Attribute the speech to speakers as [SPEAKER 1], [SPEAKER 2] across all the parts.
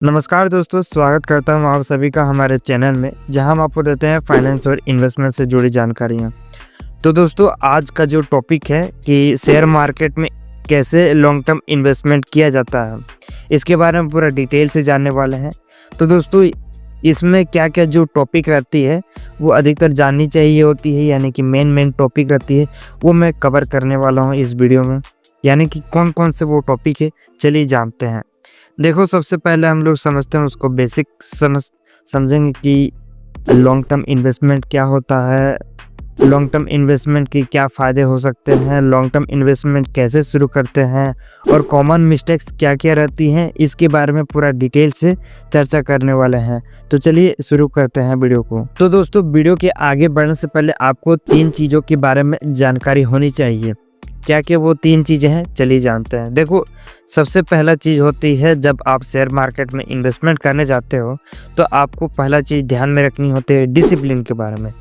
[SPEAKER 1] नमस्कार दोस्तों, स्वागत करता हूँ आप सभी का हमारे चैनल में, जहां हम आपको देते हैं फाइनेंस और इन्वेस्टमेंट से जुड़ी जानकारियां। तो दोस्तों, आज का जो टॉपिक है कि शेयर मार्केट में कैसे लॉन्ग टर्म इन्वेस्टमेंट किया जाता है, इसके बारे में पूरा डिटेल से जानने वाले हैं। तो दोस्तों, इसमें क्या क्या जो टॉपिक रहती है वो अधिकतर जाननी चाहिए होती है, यानी कि मेन टॉपिक रहती है, वो मैं कवर करने वाला हूँ इस वीडियो में। यानी कि कौन कौन से वो टॉपिक है, चलिए जानते हैं। देखो, सबसे पहले हम लोग समझते हैं, उसको बेसिक समझेंगे कि लॉन्ग टर्म इन्वेस्टमेंट क्या होता है, लॉन्ग टर्म इन्वेस्टमेंट के क्या फ़ायदे हो सकते हैं, लॉन्ग टर्म इन्वेस्टमेंट कैसे शुरू करते हैं और कॉमन मिस्टेक्स क्या क्या रहती हैं, इसके बारे में पूरा डिटेल से चर्चा करने वाले हैं। तो चलिए शुरू करते हैं वीडियो को। तो दोस्तों, वीडियो के आगे बढ़ने से पहले आपको 3 चीज़ों के बारे में जानकारी होनी चाहिए। क्या क्या वो 3 चीज़ें हैं, चलिए जानते हैं। देखो, सबसे पहला चीज़ होती है, जब आप शेयर मार्केट में इन्वेस्टमेंट करने जाते हो तो आपको पहला चीज़ ध्यान में रखनी होती है डिसिप्लिन के बारे में।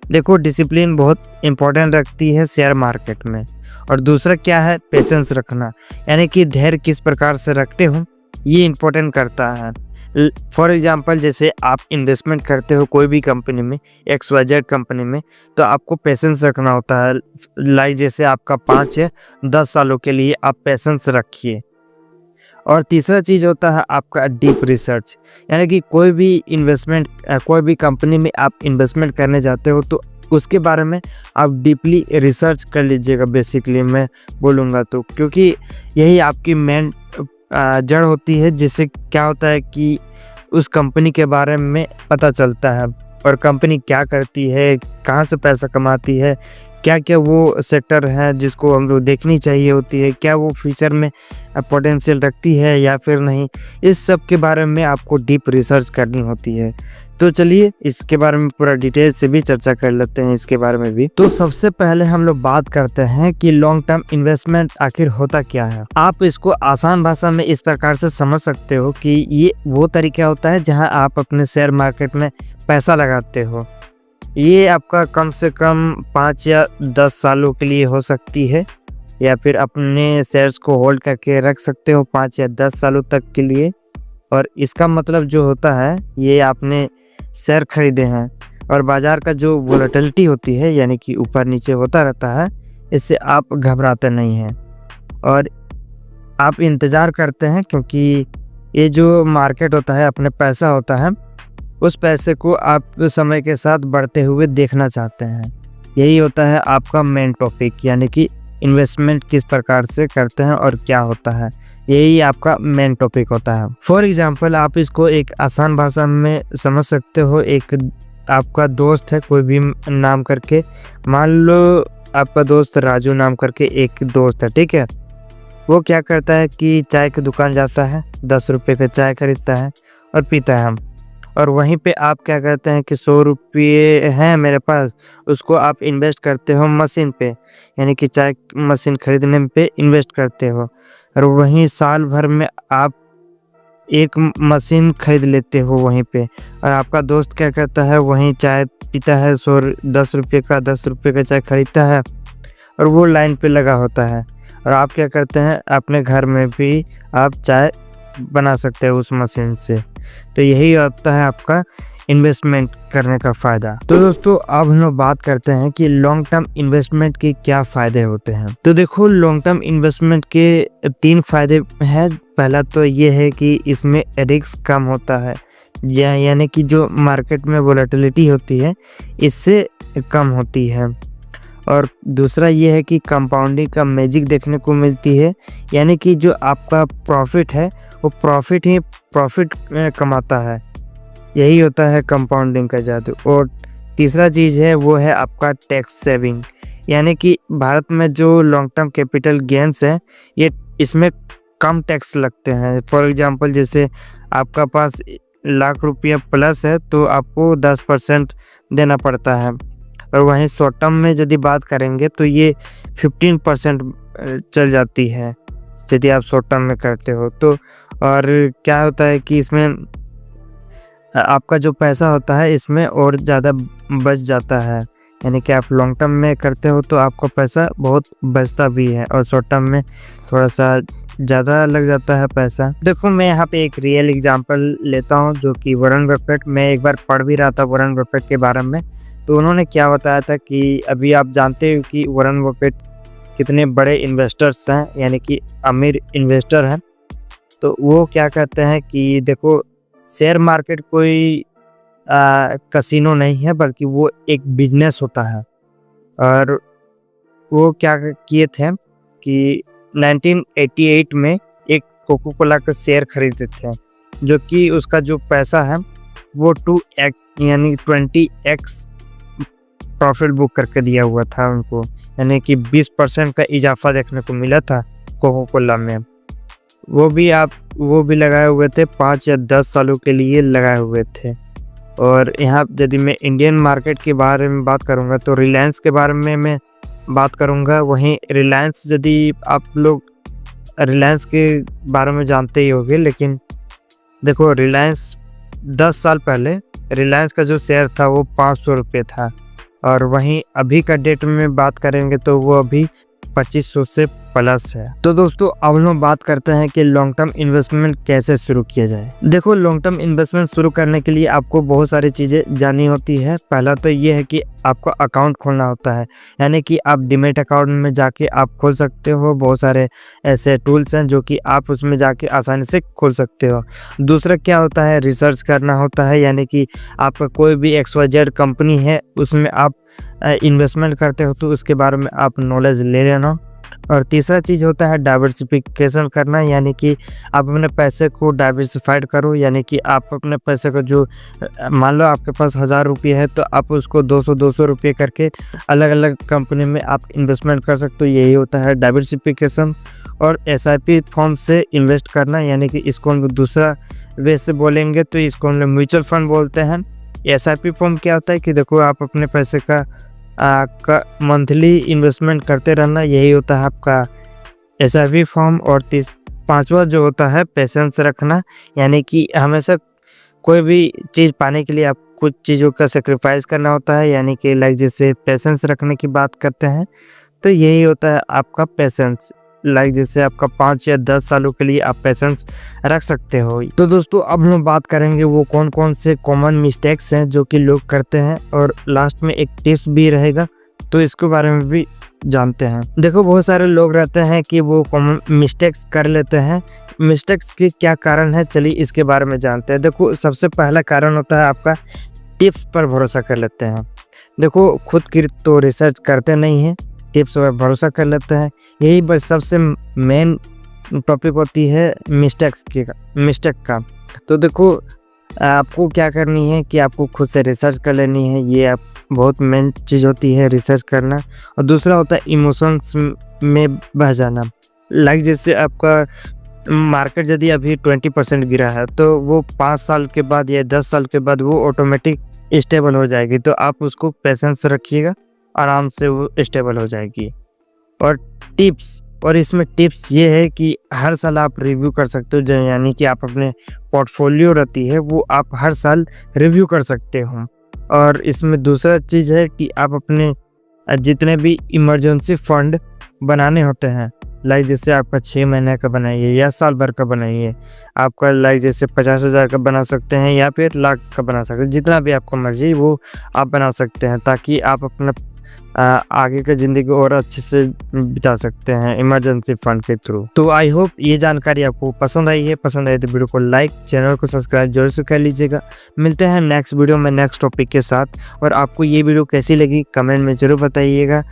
[SPEAKER 1] देखो, डिसिप्लिन बहुत इंपॉर्टेंट रखती है शेयर मार्केट में। और दूसरा क्या है, पेशेंस रखना, यानी कि धैर्य किस प्रकार से रखते हो, ये इम्पोर्टेंट करता है। फॉर एग्जांपल, जैसे आप इन्वेस्टमेंट करते हो कोई भी कंपनी में, XYZ कंपनी में, तो आपको पेशेंस रखना होता है। लाइक जैसे आपका 5 या 10 सालों के लिए आप पेशेंस रखिए। और तीसरा चीज़ होता है आपका डीप रिसर्च, यानी कि कोई भी कंपनी में आप इन्वेस्टमेंट करने जाते हो तो उसके बारे में आप डीपली रिसर्च कर लीजिएगा। बेसिकली मैं बोलूँगा तो, क्योंकि यही आपकी मेन जड़ होती है, जिससे क्या होता है कि उस कंपनी के बारे में पता चलता है और कंपनी क्या करती है, कहाँ से पैसा कमाती है, क्या क्या वो सेक्टर है जिसको हम लोग देखनी चाहिए होती है, क्या वो फ्यूचर में पोटेंशियल रखती है या फिर नहीं, इस सब के बारे में आपको डीप रिसर्च करनी होती है। तो चलिए इसके बारे में पूरा डिटेल से भी चर्चा कर लेते हैं, इसके बारे में भी। तो सबसे पहले हम लोग बात करते हैं कि लॉन्ग टर्म इन्वेस्टमेंट आखिर होता क्या है। आप इसको आसान भाषा में इस प्रकार से समझ सकते हो कि ये वो तरीका होता है जहां आप अपने शेयर मार्केट में पैसा लगाते हो। ये आपका कम से कम 5 या 10 सालों के लिए हो सकती है, या फिर अपने शेयर्स को होल्ड करके रख सकते हो 5 या 10 सालों तक के लिए। और इसका मतलब जो होता है, ये आपने शेयर खरीदे हैं और बाज़ार का जो वोलेटिलिटी होती है, यानी कि ऊपर नीचे होता रहता है, इससे आप घबराते नहीं हैं और आप इंतज़ार करते हैं, क्योंकि ये जो मार्केट होता है, अपने पैसा होता है, उस पैसे को आप समय के साथ बढ़ते हुए देखना चाहते हैं। यही होता है आपका मेन टॉपिक, यानी कि इन्वेस्टमेंट किस प्रकार से करते हैं और क्या होता है, यही आपका मेन टॉपिक होता है। फॉर एग्जांपल, आप इसको एक आसान भाषा में समझ सकते हो। एक आपका दोस्त है, कोई भी नाम करके, मान लो आपका दोस्त राजू नाम करके एक दोस्त है, ठीक है। वो क्या करता है कि चाय की दुकान जाता है, 10 रुपये का चाय खरीदता है और पीता है। और वहीं पे आप क्या करते हैं कि 100 रुपये हैं मेरे पास, उसको आप इन्वेस्ट करते हो मशीन पे, यानी कि चाय मशीन खरीदने पे इन्वेस्ट करते हो। और वहीं साल भर में आप एक मशीन खरीद लेते हो वहीं पे। और आपका दोस्त क्या करता है, वहीं चाय पीता है, 10 रुपये का चाय खरीदता है और वो लाइन पे लगा होता है। और आप क्या करते हैं, अपने घर में भी आप चाय बना सकते हो उस मशीन से। तो यही होता है आपका इन्वेस्टमेंट करने का फ़ायदा। तो दोस्तों, अब हम लोग बात करते हैं कि लॉन्ग टर्म इन्वेस्टमेंट के क्या फ़ायदे होते हैं। तो देखो, लॉन्ग टर्म इन्वेस्टमेंट के 3 फ़ायदे हैं। पहला तो ये है कि इसमें रिस्क कम होता है, यानी कि जो मार्केट में वोलेटिलिटी होती है, इससे कम होती है। और दूसरा ये है कि कंपाउंडिंग का मैजिक देखने को मिलती है, यानी कि जो आपका प्रॉफिट है वो प्रॉफिट कमाता है। यही होता है कंपाउंडिंग का जादू। और तीसरा चीज़ है, वो है आपका टैक्स सेविंग, यानी कि भारत में जो लॉन्ग टर्म कैपिटल गेन्स है, ये इसमें कम टैक्स लगते हैं। फॉर एग्जांपल, जैसे आपका पास लाख रुपया प्लस है तो आपको 10% देना पड़ता है। और वहीं शॉर्ट टर्म में यदि बात करेंगे तो ये 15% चल जाती है यदि आप शॉर्ट टर्म में करते हो तो। और क्या होता है कि इसमें आपका जो पैसा होता है इसमें और ज़्यादा बच जाता है, यानी कि आप लॉन्ग टर्म में करते हो तो आपका पैसा बहुत बचता भी है और शॉर्ट टर्म में थोड़ा सा ज़्यादा लग जाता है पैसा। देखो मैं यहाँ पे एक रियल एग्जांपल लेता हूँ जो कि वॉरेन बफेट, मैं एक बार पढ़ भी रहा था वॉरेन बफेट के बारे में। तो उन्होंने क्या बताया था कि अभी आप जानते हो कि वॉरेन बफेट कितने बड़े इन्वेस्टर्स हैं, यानी कि अमीर इन्वेस्टर हैं। तो वो क्या कहते हैं कि देखो शेयर मार्केट कोई कसिनो नहीं है, बल्कि वो एक बिजनेस होता है। और वो क्या किए थे कि 1988 में एक कोको कोला का शेयर खरीदे थे, जो कि उसका जो पैसा है वो 2x यानी 20x प्रॉफिट बुक करके दिया हुआ था उनको, यानी कि 20% का इजाफा देखने को मिला था कोको कोला में। वो भी लगाए हुए थे 5 या 10 सालों के लिए लगाए हुए थे। और यहाँ यदि मैं इंडियन मार्केट के बारे में बात करूँगा तो रिलायंस के बारे में मैं बात करूँगा। वहीं रिलायंस, यदि आप लोग रिलायंस के बारे में जानते ही होंगे, लेकिन देखो रिलायंस 10 साल पहले रिलायंस का जो शेयर था वो 500 रुपये था, और वहीं अभी का डेट में बात करेंगे तो वो अभी 2500 से प्लस है। तो दोस्तों अब हम बात करते हैं कि लॉन्ग टर्म इन्वेस्टमेंट कैसे शुरू किया जाए। देखो लॉन्ग टर्म इन्वेस्टमेंट शुरू करने के लिए आपको बहुत सारी चीज़ें जाननी होती है। पहला तो ये है कि आपको अकाउंट खोलना होता है, यानी कि आप डीमैट अकाउंट में जाके आप खोल सकते हो। बहुत सारे ऐसे टूल्स हैं जो कि आप उसमें जाके आसानी से खोल सकते हो। दूसरा क्या होता है, रिसर्च करना होता है, यानी कि आपका कोई भी XYZ कंपनी है उसमें आप इन्वेस्टमेंट करते हो तो उसके बारे में आप नॉलेज ले लेना। और तीसरा चीज़ होता है डाइवर्सिफिकेशन करना, यानी कि आप अपने पैसे को डाइवर्सिफाइड करो, यानी कि आप अपने पैसे को जो मान लो आपके पास 1000 रुपये है तो आप उसको 200 रुपये करके अलग अलग कंपनी में आप इन्वेस्टमेंट कर सकते हो। यही होता है डाइवर्सिफिकेशन। और SIP फॉर्म से इन्वेस्ट करना, यानी कि इसको हम दूसरा वे से बोलेंगे तो इसको हम म्यूचुअल फंड बोलते हैं। SIP फॉर्म क्या होता है कि देखो आप अपने पैसे का मंथली इन्वेस्टमेंट करते रहना, यही होता है आपका SIP फॉर्म। और पांचवा जो होता है पेशेंस रखना, यानी कि हमेशा कोई भी चीज़ पाने के लिए आप कुछ चीज़ों का सेक्रीफाइस करना होता है, यानी कि लाइक जैसे पेशेंस रखने की बात करते हैं तो यही होता है आपका पेशेंस। लाइक जैसे आपका 5 या 10 सालों के लिए आप पेशेंस रख सकते हो। तो दोस्तों अब हम बात करेंगे वो कौन कौन से कॉमन मिस्टेक्स हैं जो कि लोग करते हैं, और लास्ट में एक टिप्स भी रहेगा तो इसके बारे में भी जानते हैं। देखो बहुत सारे लोग रहते हैं कि वो कॉमन मिस्टेक्स कर लेते हैं। मिस्टेक्स के क्या कारण है, चलिए इसके बारे में जानते हैं। देखो सबसे पहला कारण होता है आपका टिप्स पर भरोसा कर लेते हैं। देखो खुद की तो रिसर्च करते नहीं हैं, टिप्स पर भरोसा कर लेते हैं। यही बस सबसे मेन टॉपिक होती है मिस्टेक का। तो देखो आपको क्या करनी है कि आपको खुद से रिसर्च कर लेनी है, ये आप बहुत मेन चीज़ होती है रिसर्च करना। और दूसरा होता है इमोशंस में बह जाना। लाइक जैसे आपका मार्केट यदि अभी 20% गिरा है तो वो 5 साल के बाद या 10 साल के बाद वो ऑटोमेटिक स्टेबल हो जाएगी। तो आप उसको पेशेंस रखिएगा, आराम से वो स्टेबल हो जाएगी। और टिप्स, और इसमें टिप्स ये है कि हर साल आप रिव्यू कर सकते हो, यानी कि आप अपने पोर्टफोलियो रहती है वो आप हर साल रिव्यू कर सकते हो। और इसमें दूसरा चीज़ है कि आप अपने जितने भी इमरजेंसी फंड बनाने होते हैं, लाइक जैसे आपका 6 महीने का बनाइए या साल भर का बनाइए। आपका लाइक जैसे 50,000 का बना सकते हैं या फिर लाख का बना सकते हैं, जितना भी आपको मर्जी वो आप बना सकते हैं, ताकि आप अपना आगे की ज़िंदगी और अच्छे से बिता सकते हैं इमरजेंसी फंड के थ्रू। तो आई होप ये जानकारी आपको पसंद आई है। पसंद आई तो वीडियो को लाइक, चैनल को सब्सक्राइब जरूर से कर लीजिएगा। मिलते हैं नेक्स्ट वीडियो में नेक्स्ट टॉपिक के साथ। और आपको ये वीडियो कैसी लगी कमेंट में ज़रूर बताइएगा।